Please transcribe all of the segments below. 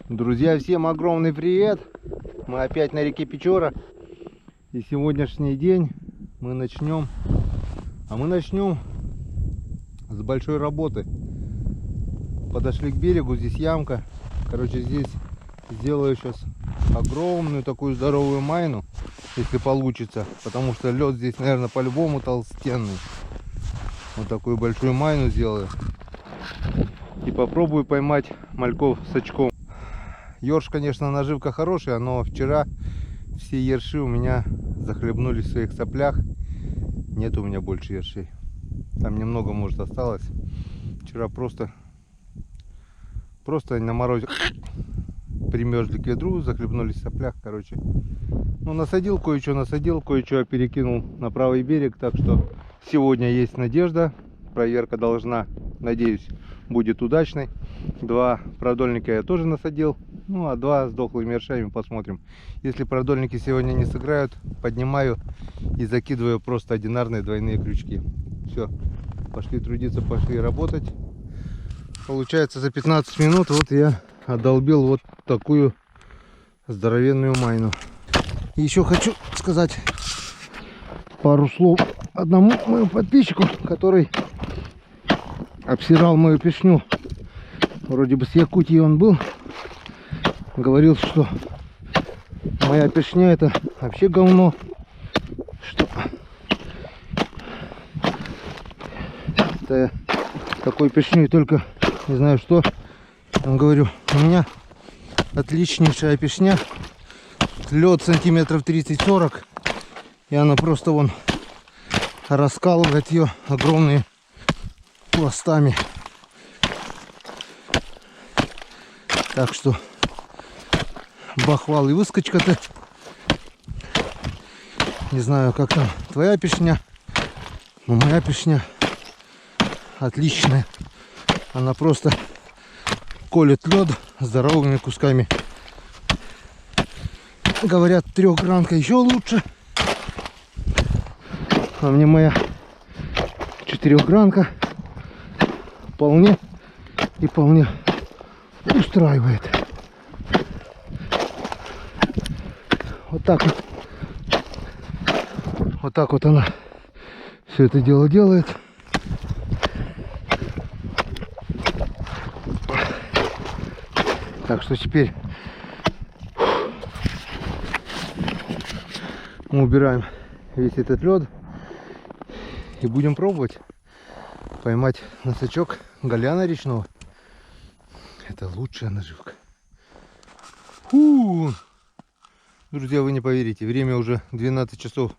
Друзья, всем огромный привет! Мы опять на реке Печора. И сегодняшний день мы начнем с большой работы. Подошли к берегу, здесь ямка. Короче, здесь сделаю сейчас огромную такую здоровую майну, если получится. Потому что лед здесь, наверное, по-любому толстенный. Вот такую большую майну сделаю. И попробую поймать мальков с очком. Ёрш, конечно, наживка хорошая, но вчера все ерши у меня захлебнулись в своих соплях. Нет у меня больше ершей. Там немного, может, осталось. Вчера просто на морозе примерзли к ведру, захлебнулись в соплях, короче. Ну, насадил кое-что перекинул на правый берег. Так что сегодня есть надежда. Проверка должна, надеюсь, будет удачной. 2 продольника я тоже насадил. Ну, а 2 с дохлыми ершами посмотрим. Если продольники сегодня не сыграют, поднимаю и закидываю просто одинарные двойные крючки. Все, пошли трудиться, пошли работать. Получается, за 15 минут вот я одолбил вот такую здоровенную майну. И еще хочу сказать пару слов одному моему подписчику, который обсирал мою пешню. Вроде бы с Якутии он был. Говорил, что моя пешня это вообще говно. Что это я такой пешней только не знаю что. Я говорю, у меня отличнейшая пешня. Лед сантиметров 30-40. И она просто вон раскалывает ее огромными пластами. Так что бахвал и выскочка-то. Не знаю, как там твоя пешня, но моя пешня отличная. Она просто колет лед здоровыми кусками. Говорят, трехгранка еще лучше. А мне моя четырехгранка вполне устраивает. Вот так вот она все это дело делает. Так что теперь мы убираем весь этот лед и будем пробовать поймать на сачок голяна речного. Это лучшая наживка. Фу! Друзья, вы не поверите, время уже 12 часов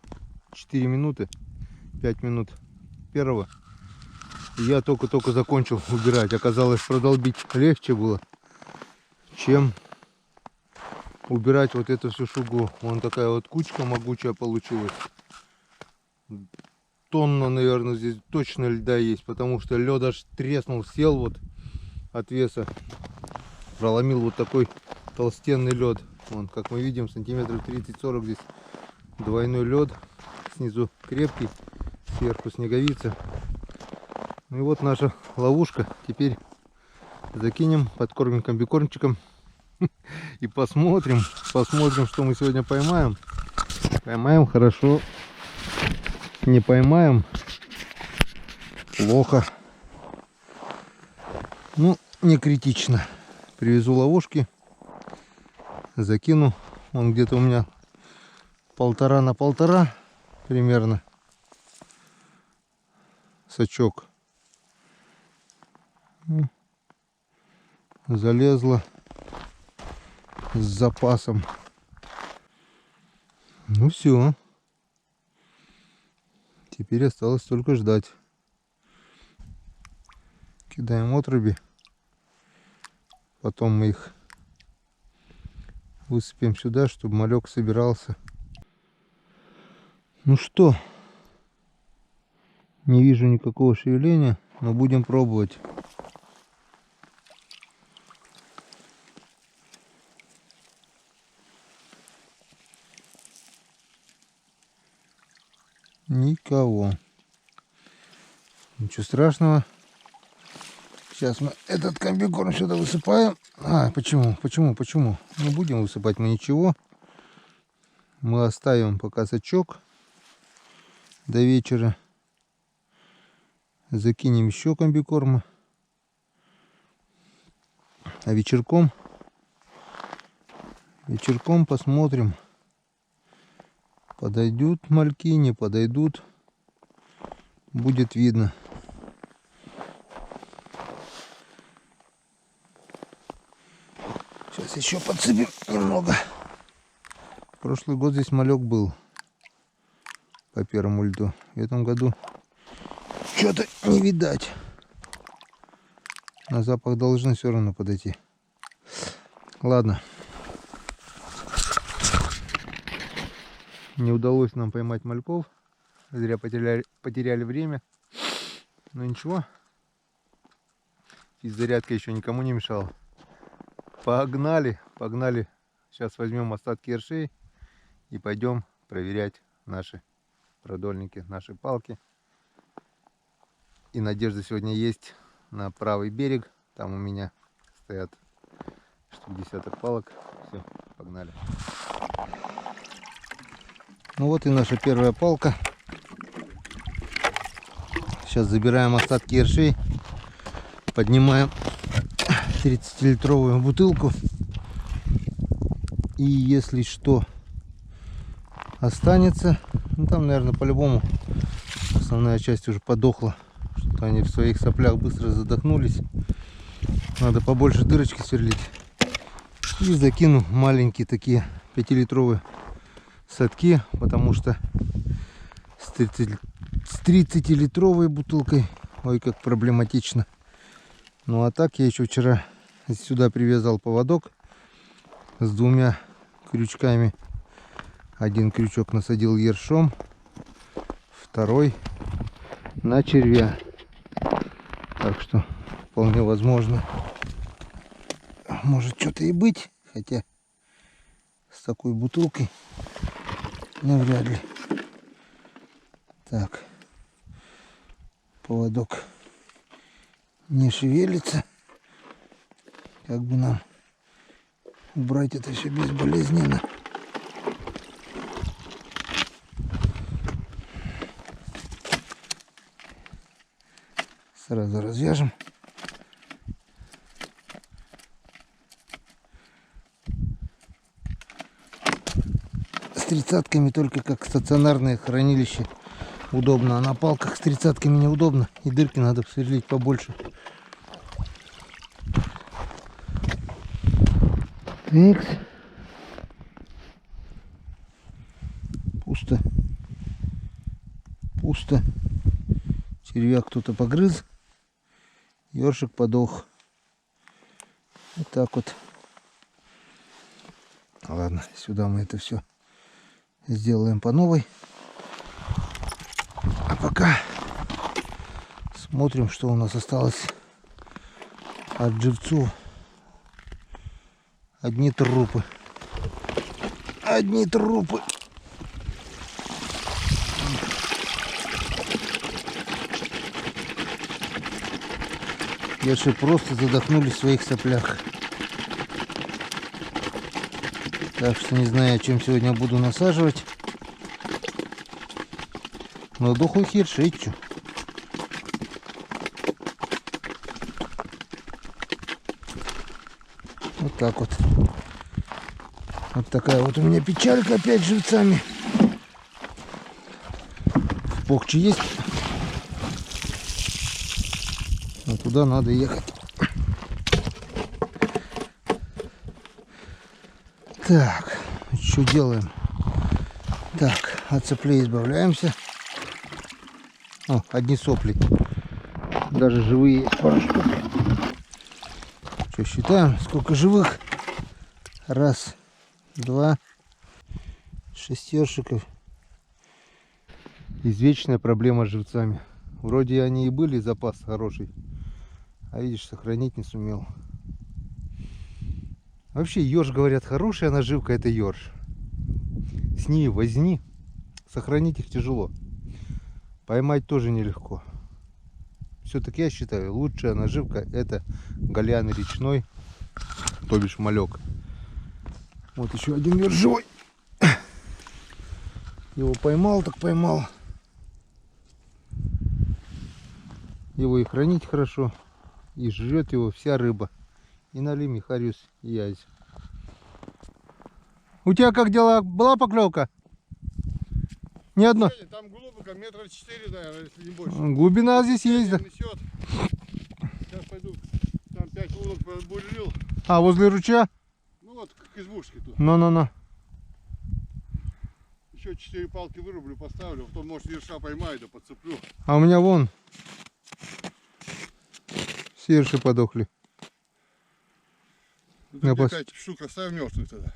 4 минуты, 5 минут первого. Я только закончил убирать. Оказалось, продолбить легче было, чем убирать вот эту всю шугу. Вон такая вот кучка могучая получилась. Тонна, наверное, здесь точно льда есть, потому что лед аж треснул, сел вот от веса. Проломил вот такой толстенный лед. Вон, как мы видим, сантиметров 30-40 здесь двойной лед. Снизу крепкий, сверху снеговица. Ну и вот наша ловушка. Теперь закинем, подкормим комбикормчиком и посмотрим, что мы сегодня поймаем. Поймаем хорошо, не поймаем плохо. Ну, не критично. Привезу ловушки, закину. Он где-то у меня 1,5 на 1,5 примерно сачок. Залезла с запасом. Ну все. Теперь осталось только ждать. Кидаем отруби. Потом мы их высыпем сюда, чтобы малек собирался. Ну что, не вижу никакого шевеления, но будем пробовать. Никого. Ничего страшного. Сейчас мы этот комбикорм сюда высыпаем. Почему? Не будем высыпать мы ничего. Мы оставим пока сачок до вечера. Закинем еще комбикорма. А вечерком посмотрим, подойдут мальки, не подойдут. Будет видно. Сейчас еще подсыпем немного. Прошлый год здесь малек был по первому льду. В этом году что-то не видать. На запах должны все равно подойти. Ладно. Не удалось нам поймать мальков. Зря потеряли время. Но ничего. Физзарядка еще никому не мешала. Погнали. Сейчас возьмем остатки ершей и пойдем проверять наши продольники, наши палки. И надежда сегодня есть на правый берег. Там у меня стоят штук десяток палок. Все, погнали. Ну вот и наша первая палка. Сейчас забираем остатки ершей. Поднимаем 30-литровую бутылку. И если что останется, ну там, наверное, по-любому основная часть уже подохла. Что-то они в своих соплях быстро задохнулись. Надо побольше дырочки сверлить. И закину маленькие такие 5-литровые садки, потому что с 30-литровой бутылкой, ой, как проблематично. Ну а так я еще вчера сюда привязал поводок с двумя крючками. Один крючок насадил ершом, второй на червя. Так что вполне возможно, может что-то и быть, хотя с такой бутылкой навряд ли. Так, поводок не шевелится. Как бы нам убрать это все безболезненно. Сразу развяжем. С тридцатками только как стационарное хранилище удобно, а на палках с тридцатками неудобно, и дырки надо сверлить побольше. Такс. Пусто. Червяк кто-то погрыз. Ёршик подох. Вот так вот. Ладно, сюда мы это все сделаем по новой. А пока смотрим, что у нас осталось от живцов. Одни трупы. Ерши просто задохнулись в своих соплях. Так что не знаю, чем сегодня буду насаживать. Но дохлых ершей чё. Вот так вот. Вот такая вот у меня печалька опять с живцами. В Похче есть. Но туда надо ехать. Так, что делаем? Так, от соплей избавляемся. О, одни сопли. Даже живые есть пару штук. Что, считаем, сколько живых? Раз, два, 6 ёршиков. Извечная проблема с живцами. Вроде они и были, запас хороший. А видишь, сохранить не сумел. Вообще ёрш, говорят, хорошая наживка — это ёрш. С ними возни. Сохранить их тяжело. Поймать тоже нелегко. все-таки я считаю, лучшая наживка это гальян речной, то бишь малек. Вот еще один вержой. Его поймал, так поймал. Его и хранить хорошо, и жрет его вся рыба. И налим, и хариус, и язь. У тебя как дела? Была поклевка? Ни одна? Там глубоко, 4 метра, наверное, если не больше. Глубина здесь есть, да? Сейчас пойду, там 5 лунок побурил. А, возле ручья? Ну вот, к избушке тут. Ну. Еще 4 палки вырублю, поставлю, потом, может, ерша поймаю, да подцеплю. А у меня вон все ерши подохли. Ну, 5 штук оставим мертвых тогда.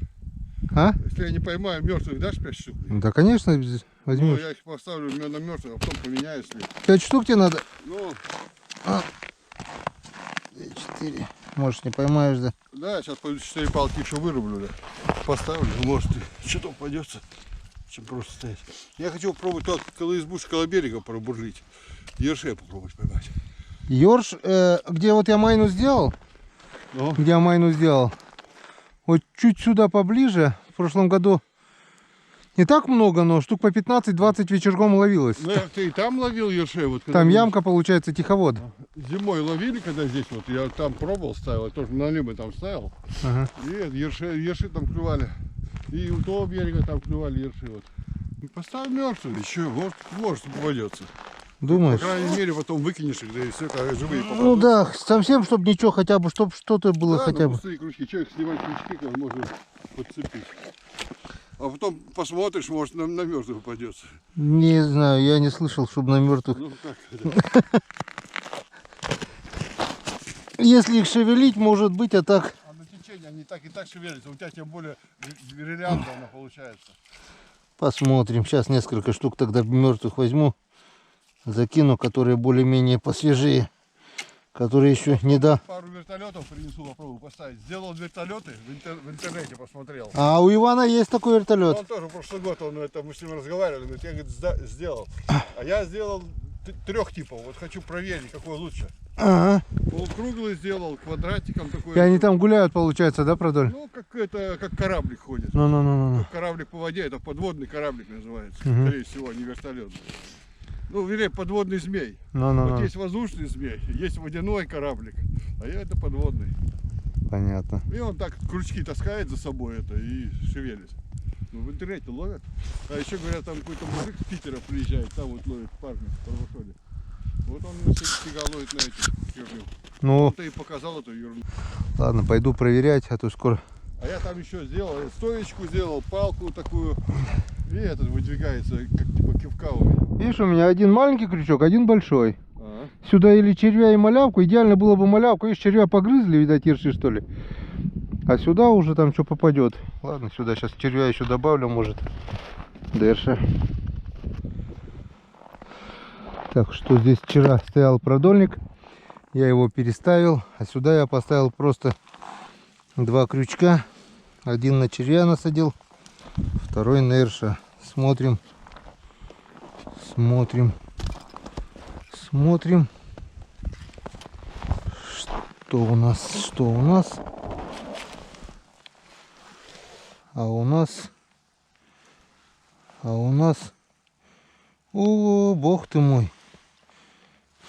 А? Если я не поймаю мертвых, дашь 5 штук? Да, конечно, возьмешь. Ну, я их поставлю на мертвых, а потом поменяю, если... 5 штук тебе надо? Ну... 4. Может, не поймаешь, да? Да, сейчас пойду 4 палки еще вырублю, да. Поставлю, может, что-то упадется, чем просто стоять. Я хочу попробовать только около избушки, около берега пробурлить. Ершей попробовать поймать. Ёрш, где вот я майну сделал? Ну? Где я майну сделал? Вот чуть сюда поближе. В прошлом году не так много, но штук по 15-20 вечерком ловилось. Ну, ты и там ловил ершей? Вот, Там мы ямка получается, тиховод. зимой ловили, когда здесь вот, я там пробовал, ставил, я тоже на лимы там ставил. Ага. И ерши там клювали. И у того берега там клювали ерши. Вот. И поставь мертвый, еще, может попадется. Думаешь? По крайней мере, потом выкинешь их, да и все, когда живые попадут. Ну да, совсем, чтобы ничего, хотя бы, чтобы что-то было, Да, хотя бы. пустые крючки, человек снимать крючки, как можно подцепить. А потом посмотришь, может на мертвых попадется. Не знаю, я не слышал, чтобы на мертвых. Ну как это? Если их шевелить, может быть, а так. А на течение они так и так шевелятся. У тебя тем более бриллиантовая она получается. Посмотрим. Сейчас несколько штук тогда мертвых возьму. Закину, которые более-менее посвежее. Которые еще не да. Пару вертолетов принесу, попробую поставить. Сделал вертолеты, в интернете посмотрел. А у Ивана есть такой вертолет. Он тоже прошлый год, мы с ним разговаривали, он говорит, я говорит, сделал. А я сделал 3 типов. Вот хочу проверить, какой лучше. Ага. Полукруглый сделал, квадратиком такой. И они там гуляют, получается, да, продоль? Ну, как кораблик ходит. Ну. Кораблик по воде, это подводный кораблик называется. Угу. Скорее всего, не вертолет. Ну, вернее, подводный змей. Ну. Вот есть воздушный змей, есть водяной кораблик, а я это подводный. Понятно. И он так крючки таскает за собой это и шевелится. Ну, в интернете ловят. А еще говорят, там какой-то мужик с Питера приезжает, там вот ловит парни в Парвашоле. Вот он всегда ловит на эти херню. Ну, Ты и показал эту ерунду. ладно, пойду проверять, а то скоро. А я там еще сделал, стоечку сделал, палку такую. И этот выдвигается, как типа кивка у меня. Видишь, у меня один маленький крючок, один большой. Ага. Сюда или червя и малявку. Идеально было бы малявку. Видишь, червя погрызли, видать, ерши, что ли. А сюда уже там что попадет. Ладно, сюда сейчас червя еще добавлю, может. Дальше. Так, что здесь вчера стоял продольник. Я его переставил. А сюда я поставил просто 2 крючка. Один на червя насадил, второй на ерша. Смотрим. Что у нас? А у нас... О, бог ты мой.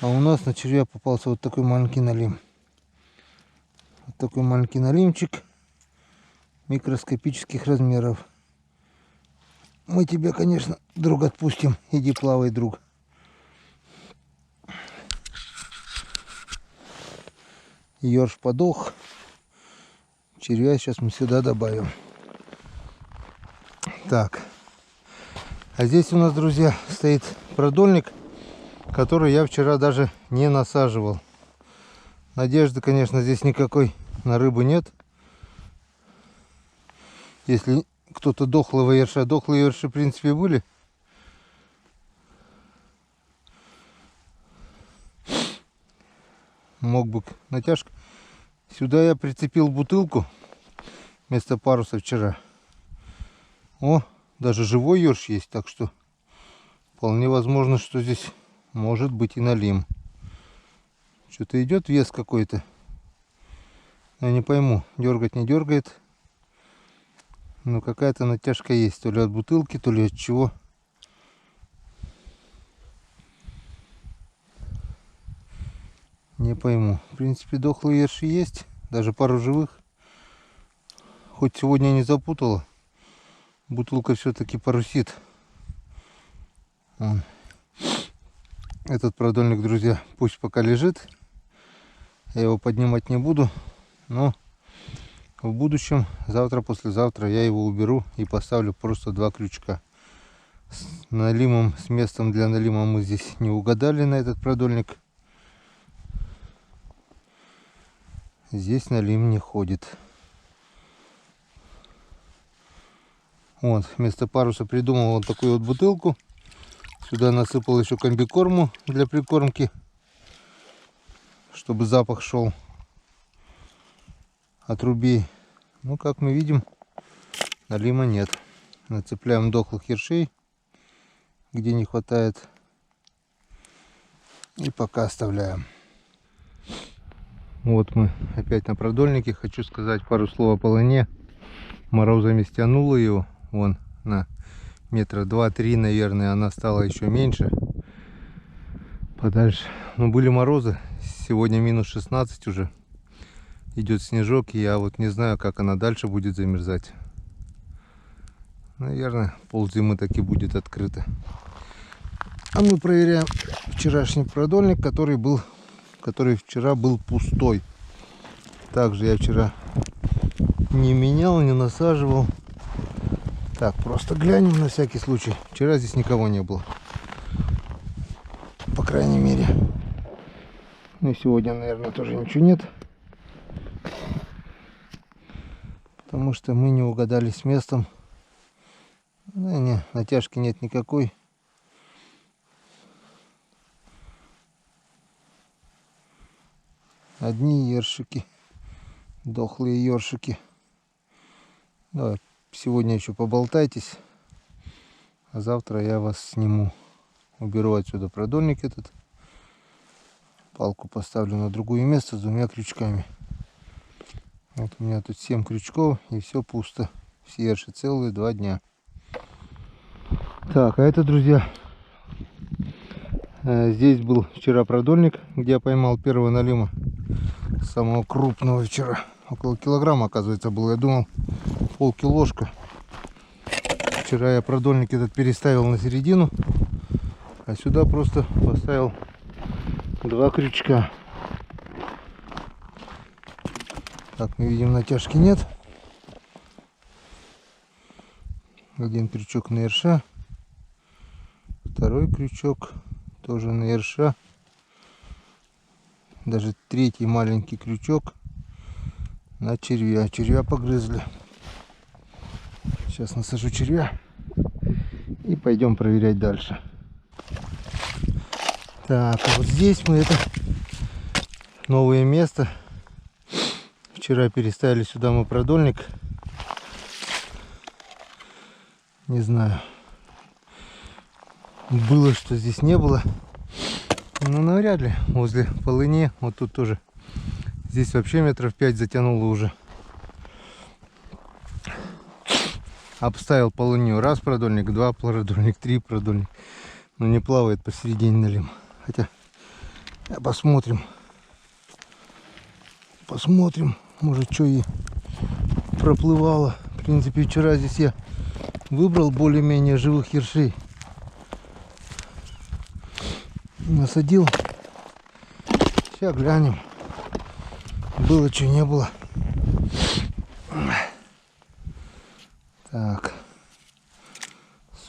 А у нас на червя попался вот такой маленький налим. Вот такой маленький налимчик микроскопических размеров. Мы тебя, конечно, друг, отпустим. Иди плавай, друг. Ёрш подох. Червя сейчас мы сюда добавим. Так. А здесь у нас, друзья, стоит продольник, который я вчера даже не насаживал. Надежды, конечно, здесь никакой на рыбу нет. Если кто-то дохлого ерша, дохлые ерши, в принципе, были. Мог бы натяжка. Сюда я прицепил бутылку вместо паруса вчера. О, даже живой ерш есть, так что вполне возможно, что здесь может быть и налим. Что-то идет вес какой-то. Я не пойму, дергать не дергает. Но какая-то натяжка есть. То ли от бутылки, то ли от чего. Не пойму. В принципе, дохлые ерши есть. Даже пару живых. Хоть сегодня не запутала. Бутылка все-таки парусит. Вон. Этот продольник, друзья, пусть пока лежит. Я его поднимать не буду. Но в будущем, завтра, послезавтра я его уберу и поставлю просто 2 крючка. С налимом, с местом для налима мы здесь не угадали на этот продольник. Здесь налим не ходит. Вот, вместо паруса придумал вот такую вот бутылку. Сюда насыпал еще комбикорму для прикормки, чтобы запах шел от рубей. Ну, как мы видим, налима нет. Нацепляем дохлых ершей, где не хватает. И пока оставляем. Вот мы опять на продольнике. Хочу сказать пару слов о полыне. Морозами стянуло его. Вон на метра 2-3, наверное, она стала еще меньше. Подальше. Но были морозы. Сегодня минус 16 уже. Идет снежок. И я вот не знаю, как она дальше будет замерзать. Наверное, ползимы таки будет открыто. А мы проверяем вчерашний продольник, который вчера был пустой. Также я вчера не менял, не насаживал. Так, просто глянем на всякий случай. Вчера здесь никого не было. По крайней мере. Ну и сегодня, наверное, тоже ничего нет. Потому что мы не угадали с местом. Да, не, натяжки нет никакой. Одни ершики. Дохлые ершики. Давай, сегодня еще поболтайтесь. А завтра я вас сниму. Уберу отсюда продольник этот. Палку поставлю на другое место с 2 крючками. Вот у меня тут 7 крючков и все пусто. Все ерши целые 2 дня. Так, а это, друзья, здесь был вчера продольник, где я поймал первого налима. Самого крупного вчера. Около килограмма, оказывается, был. Я думал, полкилошка. Вчера я продольник этот переставил на середину. А сюда просто поставил 2 крючка. Как мы видим, натяжки нет. Один крючок на ерша. Второй крючок тоже на ерша. Даже 3-й маленький крючок на червя. Червя погрызли. Сейчас насажу червя и пойдем проверять дальше. Так, а вот здесь мы это новое место. Вчера переставили сюда мы продольник. Не знаю, было, что здесь не было. Ну, навряд ли. Возле полыни. Вот тут тоже. Здесь вообще метров 5 затянуло уже. Обставил полынью. 1 продольник, 2 продольник, 3 продольник. Но не плавает посередине налим. Хотя посмотрим. Посмотрим. Может, что и проплывало. В принципе, вчера здесь я выбрал более-менее живых ершей. Насадил. Сейчас глянем. Было, что не было. Так.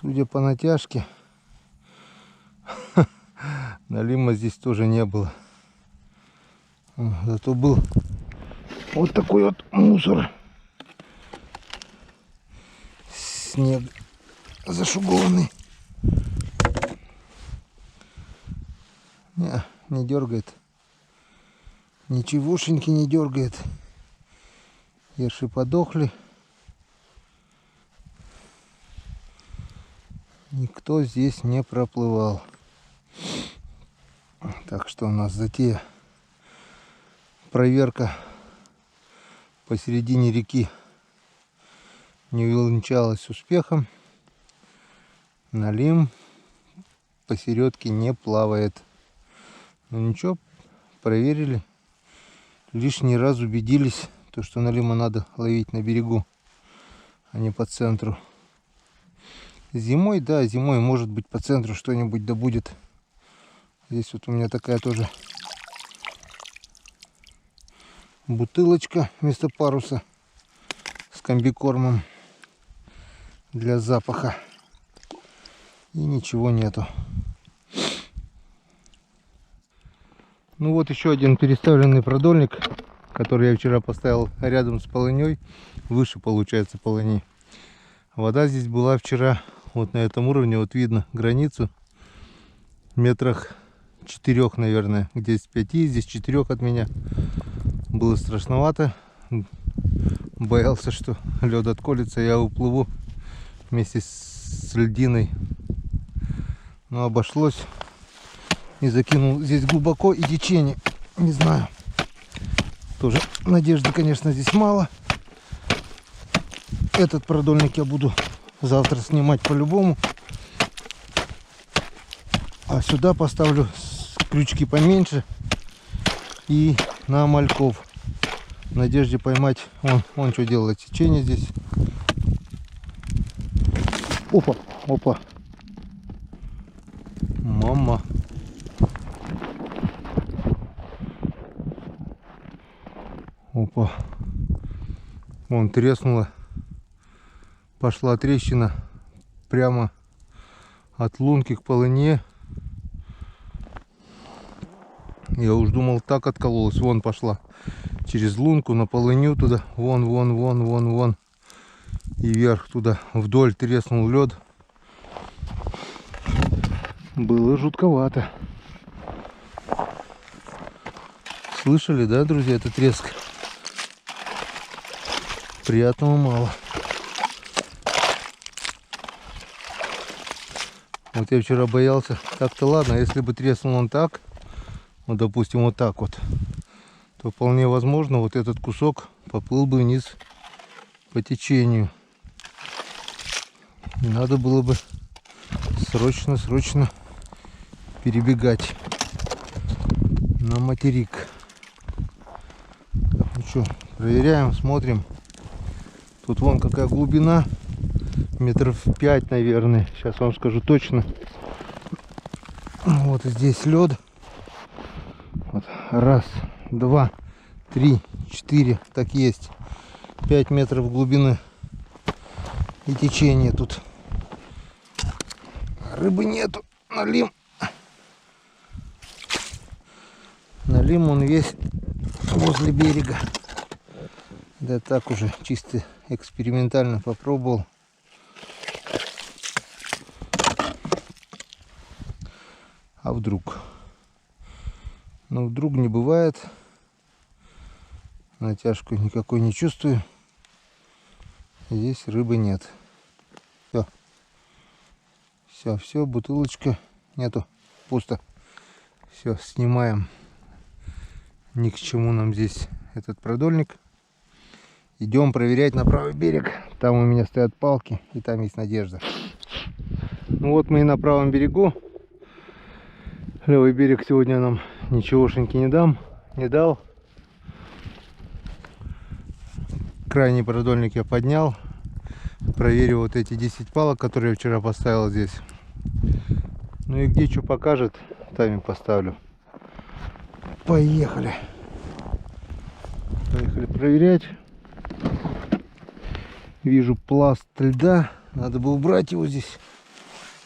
Судя по натяжке, налима здесь тоже не было. Зато был вот такой вот мусор. Снег зашугованный. Не дергает. Ничегошеньки не дергает. Ерши подохли. Никто здесь не проплывал. Так что у нас затея проверка посередине реки не увенчалась успехом. Налим посередке не плавает. Ну ничего, проверили. Лишний раз убедились, то, что налима надо ловить на берегу, а не по центру. Зимой, да, зимой может быть по центру что-нибудь да будет. Здесь вот у меня такая тоже бутылочка вместо паруса с комбикормом для запаха. И ничего нету. Ну вот еще один переставленный продольник, который я вчера поставил рядом с полыней. Выше получается полыни. Вода здесь была вчера вот на этом уровне. Вот видно границу. Метрах 4, наверное. Здесь 5, здесь 4 от меня. Было страшновато. Боялся, что лед отколется, я уплыву вместе с льдиной. Но обошлось. И закинул здесь глубоко, и течение. Не знаю. Тоже надежды, конечно, здесь мало. Этот продольник я буду завтра снимать по-любому. А сюда поставлю крючки поменьше и на мальков. В надежде поймать. Он что делает? Течение здесь. Опа, опа. Мама. Опа. Вон треснула. Пошла трещина прямо от лунки к полыне. Я уж думал, так откололась. Вон пошла через лунку на полыню туда. Вон. И вверх туда. Вдоль треснул лед. Было жутковато. Слышали, да, друзья, этот треск? Приятного мало. Вот я вчера боялся. Так-то ладно, если бы треснул он так, вот допустим вот так вот, то вполне возможно вот этот кусок поплыл бы вниз по течению. И надо было бы срочно перебегать на материк. Так, ну что, проверяем, смотрим. Тут вон какая глубина. Метров 5, наверное. Сейчас вам скажу точно. Вот здесь лед. Вот. 1, 2, 3, 4. Так есть. 5 метров глубины. И течение тут. Рыбы нету. Налим. Налим он весь возле берега. Да так уже чисто экспериментально попробовал. А вдруг? Ну вдруг не бывает. Натяжку никакой не чувствую. Здесь рыбы нет. Все, бутылочка нету. Пусто. Все, снимаем. Ни к чему нам здесь этот продольник. Идем проверять на правый берег. Там у меня стоят палки, и там есть надежда. Ну вот мы и на правом берегу. Левый берег сегодня нам ничегошеньки не дал. Крайний продольник я поднял. Проверю вот эти 10 палок, которые я вчера поставил здесь. Ну и где что покажет, там и поставлю. Поехали проверять. Вижу пласт льда. Надо бы убрать его здесь,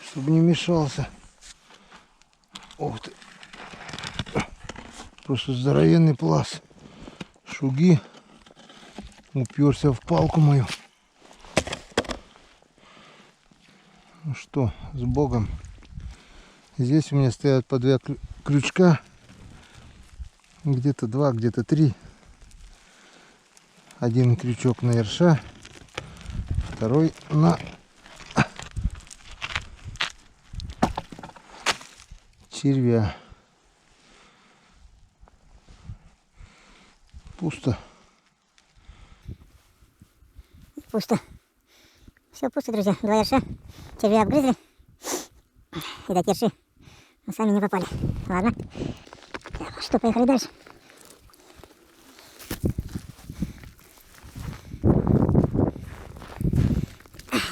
чтобы не мешался. Ух ты. Просто здоровенный пласт. Шуги. Уперся в палку мою. Ну что, с Богом. Здесь у меня стоят по 2 крючка. Где-то 2, где-то 3. Один крючок на ерша, второй на червя. Пусто. Пусто. Все пусто, друзья. 2 ерша. Червя обгрызли. И до ерши. Но сами не попали. Ладно. Что, поехали дальше.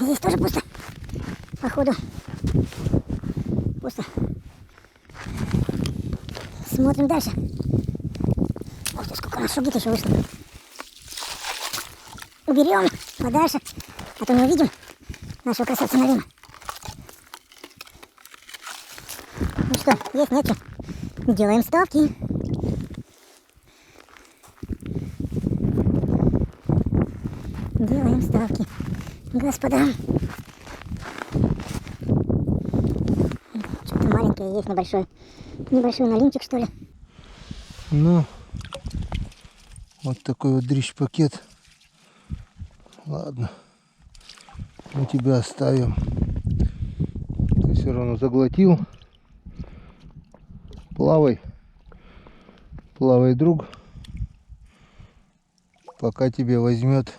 Здесь тоже пусто. Походу. Пусто. Смотрим дальше. Ух ты, сколько у нас шугит еще вышло. Уберем подальше, а то не увидим нашего красавца Налима. Ну что, есть, нет? Делаем ставки. Делаем ставки, господа. Что-то маленькое есть, небольшой налимчик, что ли. Ну, вот такой вот дрищ-пакет. Ладно, мы тебя оставим. Ты все равно заглотил. Плавай, друг. Пока тебя возьмет,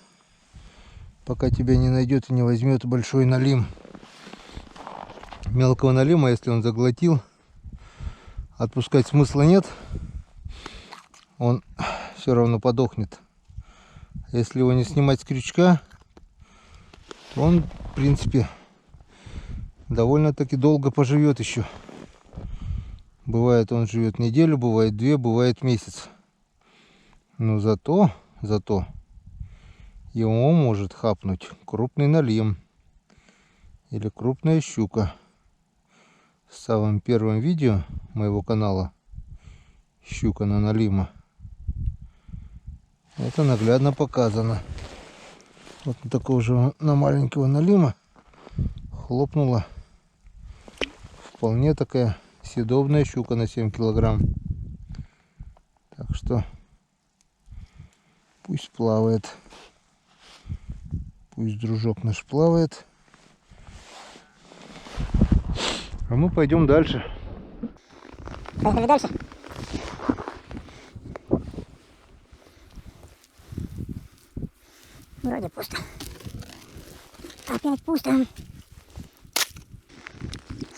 пока тебя не найдет и не возьмет большой налим. Мелкого налима, если он заглотил, отпускать смысла нет. Он все равно подохнет. Если его не снимать с крючка, то он, в принципе, довольно-таки долго поживет еще. Бывает, он живет неделю, бывает 2, бывает месяц. Но зато его может хапнуть крупный налим или крупная щука. В самом первом видео моего канала «Щука на налима» это наглядно показано. Вот на такого же, на маленького налима хлопнула вполне такая съедобная щука на 7 килограмм. Так что пусть плавает. Пусть дружок наш плавает. А мы пойдем дальше. Поехали дальше. Вроде пусто. Опять пусто.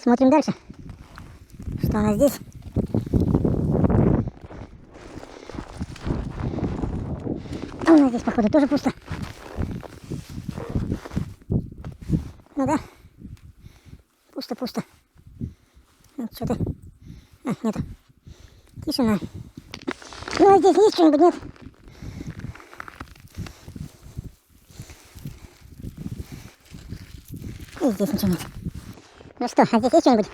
Смотрим дальше. Что у нас здесь? А у нас здесь, походу, тоже пусто. Ну да. Пусто. Что-то... нету. Тишина. Ну, а здесь есть что-нибудь, нет? И здесь ничего нет. Ну что, а здесь есть что-нибудь?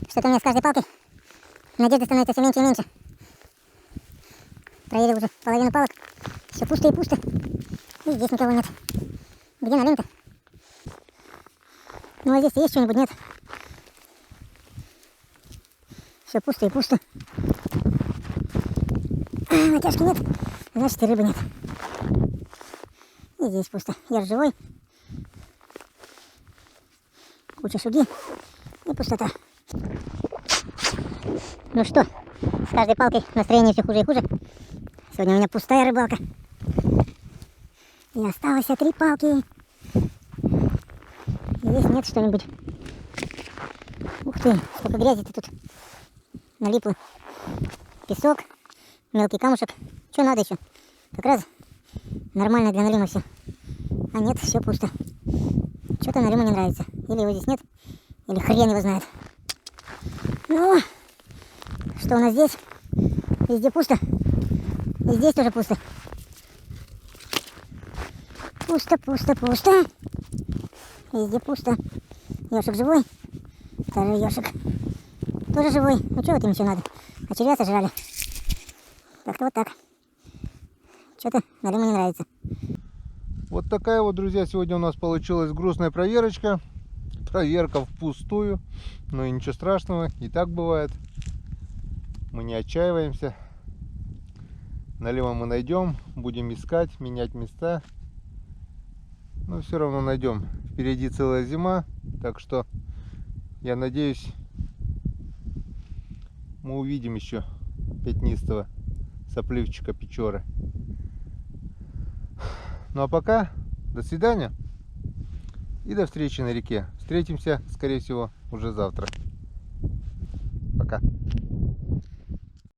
Что-то у меня с каждой палкой надежда становится все меньше и меньше. Проверил уже половину палок. Все пусто и пусто. И здесь никого нет. Где налим-то? Ну, а здесь есть что-нибудь, нет? Все пусто и пусто. Натяжки нет, значит и рыбы нет. И здесь пусто. Ерш живой. Куча шуги и пустота. Ну что, с каждой палкой настроение все хуже и хуже. Сегодня у меня пустая рыбалка. И осталось 3 палки. Здесь нет что-нибудь. Ух ты, сколько грязи-то тут налипло. Песок, мелкий камушек. Что надо еще? Как раз нормально для налима все. А нет, все пусто. Что-то налиму не нравится. Или его здесь нет, или хрен его знает. Ну, что у нас здесь? Везде пусто. И здесь тоже пусто. Пусто. Везде пусто. Ёшик живой. Второй ёшик тоже живой. Ну что вот им еще надо? А червя сожрали. Так-то вот так. Что-то налиму не нравится. Вот такая вот, друзья, сегодня у нас получилась грустная проверочка. Проверка впустую. Но и ничего страшного, и так бывает. Мы не отчаиваемся. Налима мы найдем, будем искать, менять места. Но все равно найдем. Впереди целая зима, так что я надеюсь, мы увидим еще пятнистого сопливчика Печоры. Ну а пока, до свидания и до встречи на реке. Встретимся, скорее всего, уже завтра. Пока.